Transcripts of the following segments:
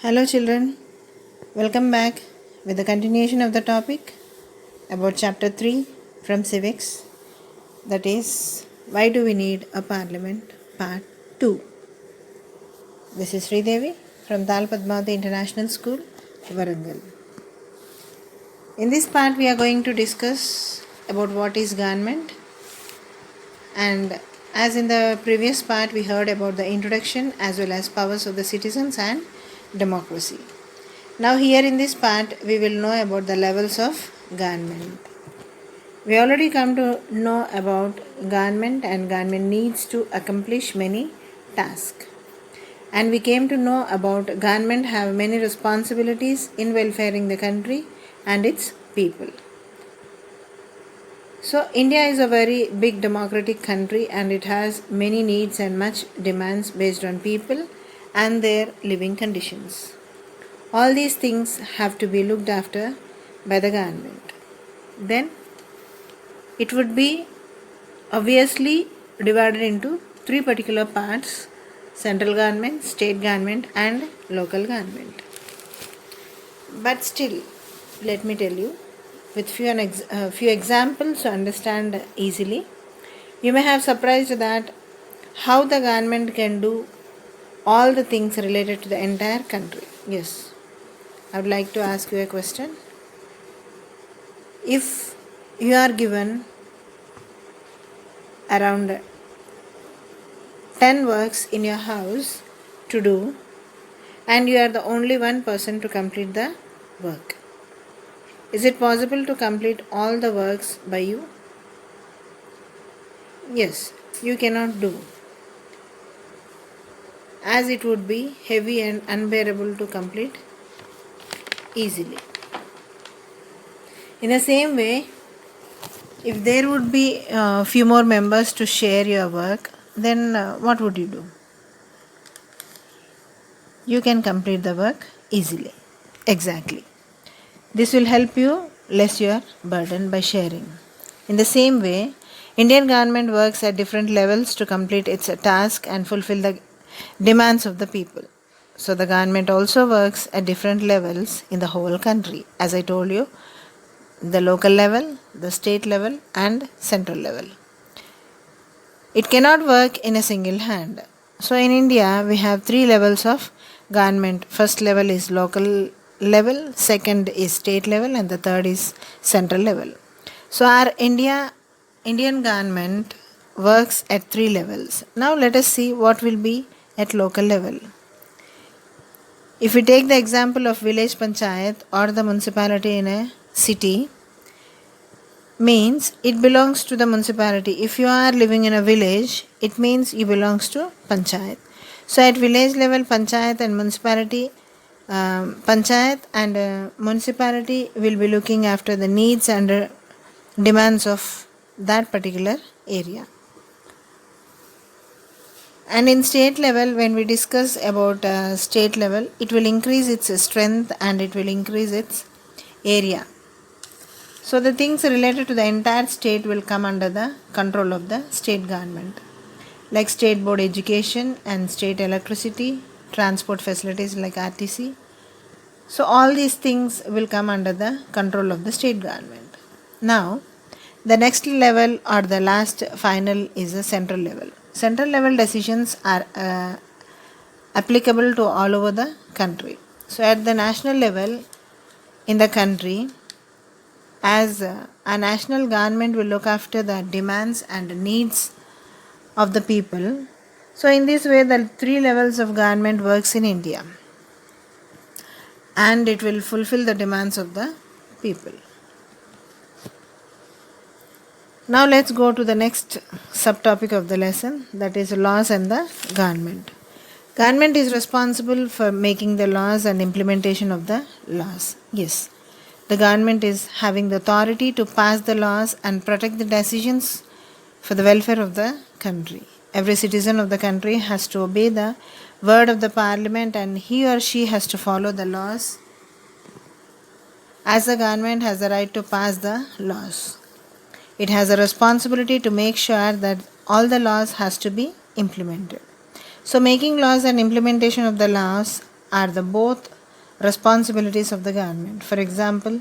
Hello, children. Welcome back with the continuation of the topic about chapter 3 from civics, that is, why do we need a parliament, part 2. This is Sri Devi from Dal Padmavati International School, Warangal. In this part, we are going to discuss about what is government, and as in the previous part, we heard about the introduction as well as powers of the citizens and democracy. Now here in this part we will know about the levels of government. We already come to know about government, and government needs to accomplish many tasks. And we came to know about government have many responsibilities in welfaring the country and its people. So India is a very big democratic country, and it has many needs and much demands based on people and their living conditions. All these things have to be looked after by the government. Then it would be obviously divided into three particular parts: central government, state government, and local government. But still, let me tell you with few examples to understand easily. You may have surprised that how the government can do all the things related to the entire country. Yes, I would like to ask you a question. If you are given around 10 works in your house to do, and you are the only one person to complete the work, is it possible to complete all the works by you? Yes, you cannot do, as it would be heavy and unbearable to complete easily. In the same way, if there would be a few more members to share your work, then what would you do? You can complete the work easily. Exactly. This will help you less your burden by sharing. In the same way, Indian government works at different levels to complete its task and fulfill the demands of the people. So the government also works at different levels in the whole country. As I told you, the local level, the state level, and central level. It cannot work in a single hand. So in India, we have three levels of government. First level is local level, second is state level, and the third is central level. So our Indian government works at three levels. Now let us see what will be at local level. If we take the example of village panchayat or the municipality in a city, means it belongs to the municipality. If you are living in a village, it means you belongs to panchayat. So at village level, panchayat and municipality, municipality will be looking after the needs and demands of that particular area. And in state level, when we discuss about state level, it will increase its strength and it will increase its area. So the things related to the entire state will come under the control of the state government, like state board education and state electricity, transport facilities like RTC. So all these things will come under the control of the state government. Now, the next level or the last final is the central level. Central level decisions are applicable to all over the country. So at the national level in the country, as a national government will look after the demands and needs of the people. So in this way, the three levels of government works in India, and it will fulfill the demands of the people. Now let's go to the next subtopic of the lesson, that is laws and the government. Government is responsible for making the laws and implementation of the laws. Yes, the government is having the authority to pass the laws and protect the decisions for the welfare of the country. Every citizen of the country has to obey the word of the parliament, and he or she has to follow the laws, as the government has the right to pass the laws. It has a responsibility to make sure that all the laws has to be implemented. So making laws and implementation of the laws are the both responsibilities of the government. For example,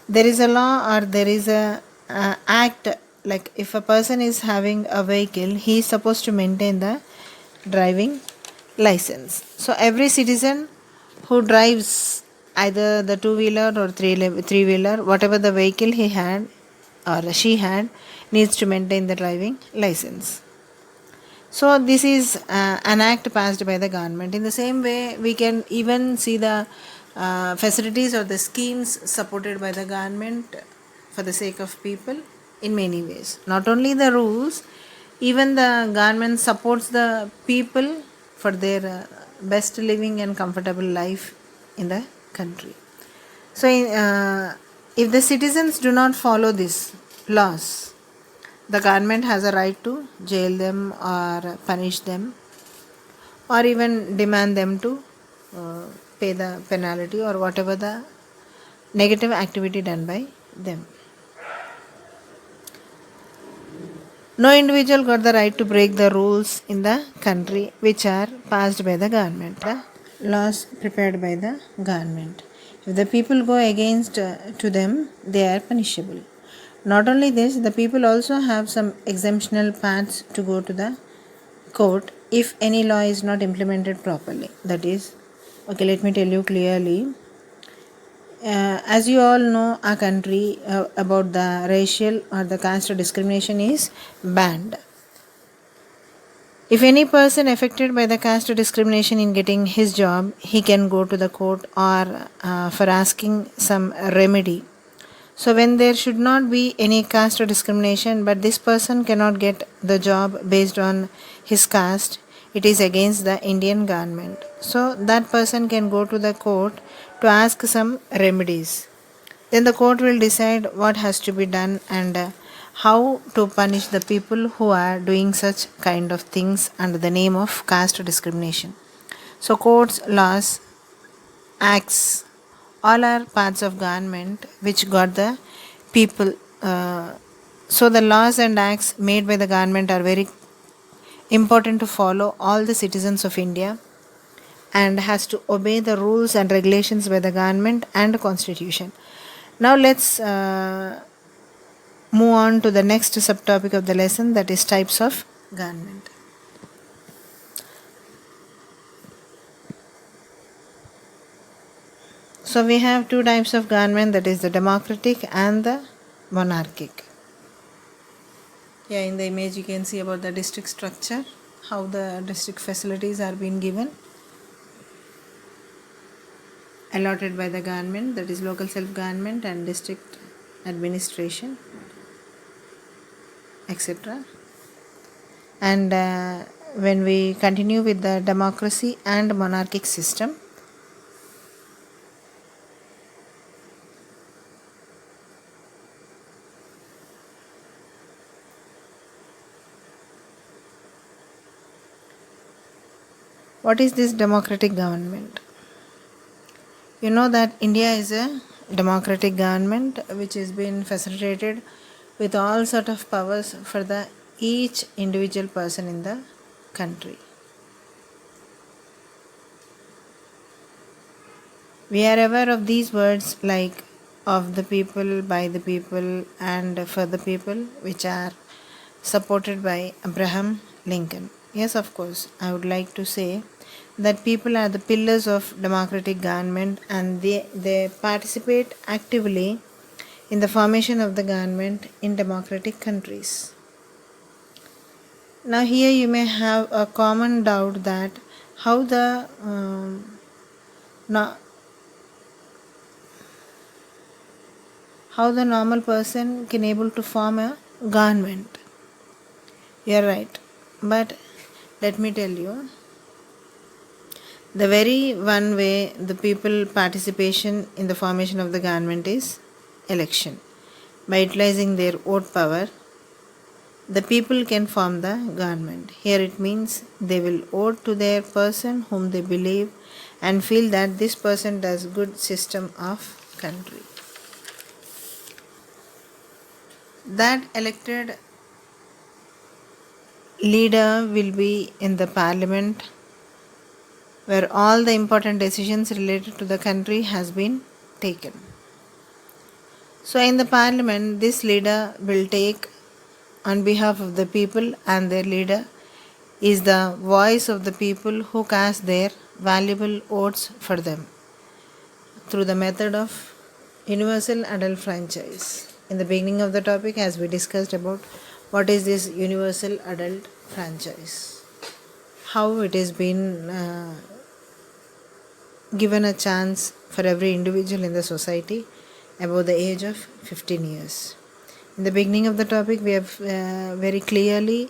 there is a law or there is a act, like if a person is having a vehicle, he is supposed to maintain the driving license. So every citizen who drives either the two wheeler or three wheeler, whatever the vehicle he had or she had, needs to maintain the driving license. So this is an act passed by the government. In the same way, we can even see the facilities or the schemes supported by the government for the sake of people in many ways. Not only the rules, even the government supports the people for their best living and comfortable life in the country. So, if the citizens do not follow these laws, the government has a right to jail them or punish them or even demand them to uh, pay the penalty or whatever the negative activity done by them. No individual got the right to break the rules in the country which are passed by the government, the laws prepared by the government. If the people go against to them, they are punishable. Not only this, the people also have some exemptional paths to go to the court if any law is not implemented properly. That is, okay, let me tell you clearly. As you all know, our country about the racial or the caste discrimination is banned. If any person affected by the caste discrimination in getting his job, he can go to the court or for asking some remedy. So, when there should not be any caste discrimination, but this person cannot get the job based on his caste, it is against the Indian government. So, that person can go to the court to ask some remedies. Then the court will decide what has to be done and how to punish the people who are doing such kind of things under the name of caste discrimination. So, courts, laws, acts, all are parts of government which got the people. So, the laws and acts made by the government are very important to follow all the citizens of India and has to obey the rules and regulations by the government and constitution. Now let's move on to the next subtopic of the lesson, that is types of government. So we have two types of government, that is the democratic and the monarchic. Yeah, in the image you can see about the district structure, how the district facilities are being given, allotted by the government, that is local self-government and district administration, etc. And when we continue with the democracy and monarchic system, what is this democratic government? You know that India is a democratic government which has been facilitated with all sort of powers for the each individual person in the country. We are aware of these words like of the people, by the people, and for the people, which are supported by Abraham Lincoln. Yes, of course, I would like to say that people are the pillars of democratic government and they participate actively in the formation of the government in democratic countries. Now, here you may have a common doubt that how the no, how the normal person can able to form a government. You are right, but let me tell you, the very one way the people participation in the formation of the government is election. By utilizing their vote power, the people can form the government. Here it means they will vote to their person whom they believe and feel that this person does good system of country. That elected leader will be in the parliament where all the important decisions related to the country has been taken. So in the parliament, this leader will take on behalf of the people, and their leader is the voice of the people who cast their valuable votes for them through the method of universal adult franchise. In the beginning of the topic, as we discussed about what is this universal adult franchise, how it has been given a chance for every individual in the society above the age of 15 years. In the beginning of the topic, we have very clearly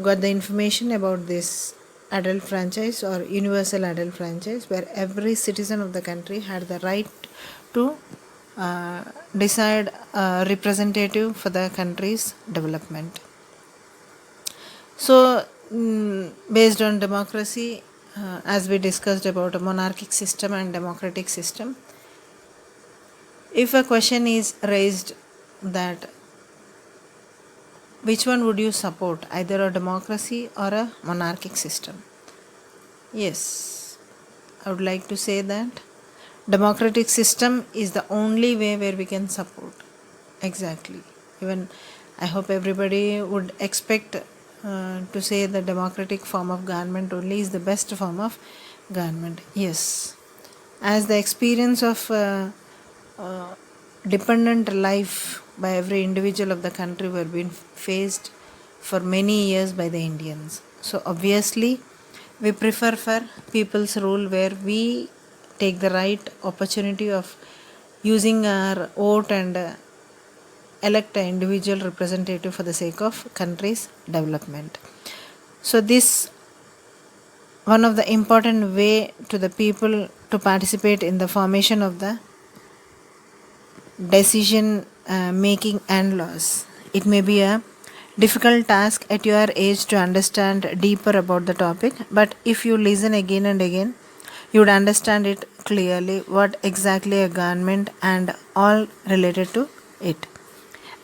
got the information about this adult franchise or universal adult franchise, where every citizen of the country had the right to decide a representative for the country's development. So, based on democracy, as we discussed about a monarchic system and democratic system, if a question is raised that which one would you support, either a democracy or a monarchic system? Yes, I would like to say that democratic system is the only way where we can support. Exactly. Even I hope everybody would expect to say the democratic form of government only is the best form of government. Yes, as the experience of dependent life by every individual of the country were being faced for many years by the Indians. So obviously we prefer for people's rule, where we take the right opportunity of using our vote and elect an individual representative for the sake of country's development. So this one of the important way to the people to participate in the formation of the decision making and laws. It may be a difficult task at your age to understand deeper about the topic, but if you listen again and again, you would understand it clearly what exactly a government and all related to it.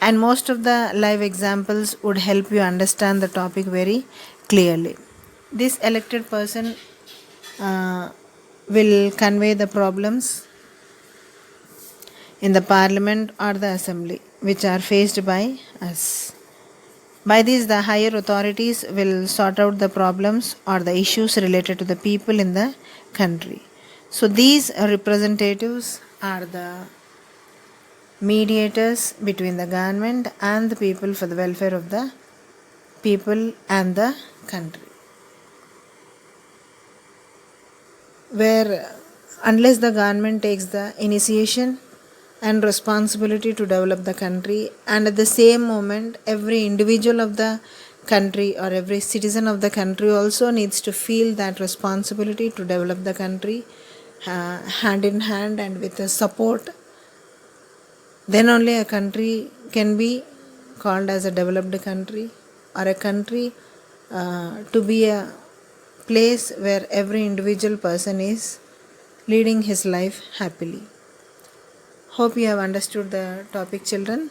And most of the live examples would help you understand the topic very clearly. This elected person will convey the problems in the parliament or the assembly which are faced by us. By this, the higher authorities will sort out the problems or the issues related to the people in the country. So, these representatives are the mediators between the government and the people for the welfare of the people and the country. Where, unless the government takes the initiation and responsibility to develop the country, and at the same moment every individual of the country or every citizen of the country also needs to feel that responsibility to develop the country hand in hand and with the support, then only a country can be called as a developed country, or a country to be a place where every individual person is leading his life happily. Hope you have understood the topic, children.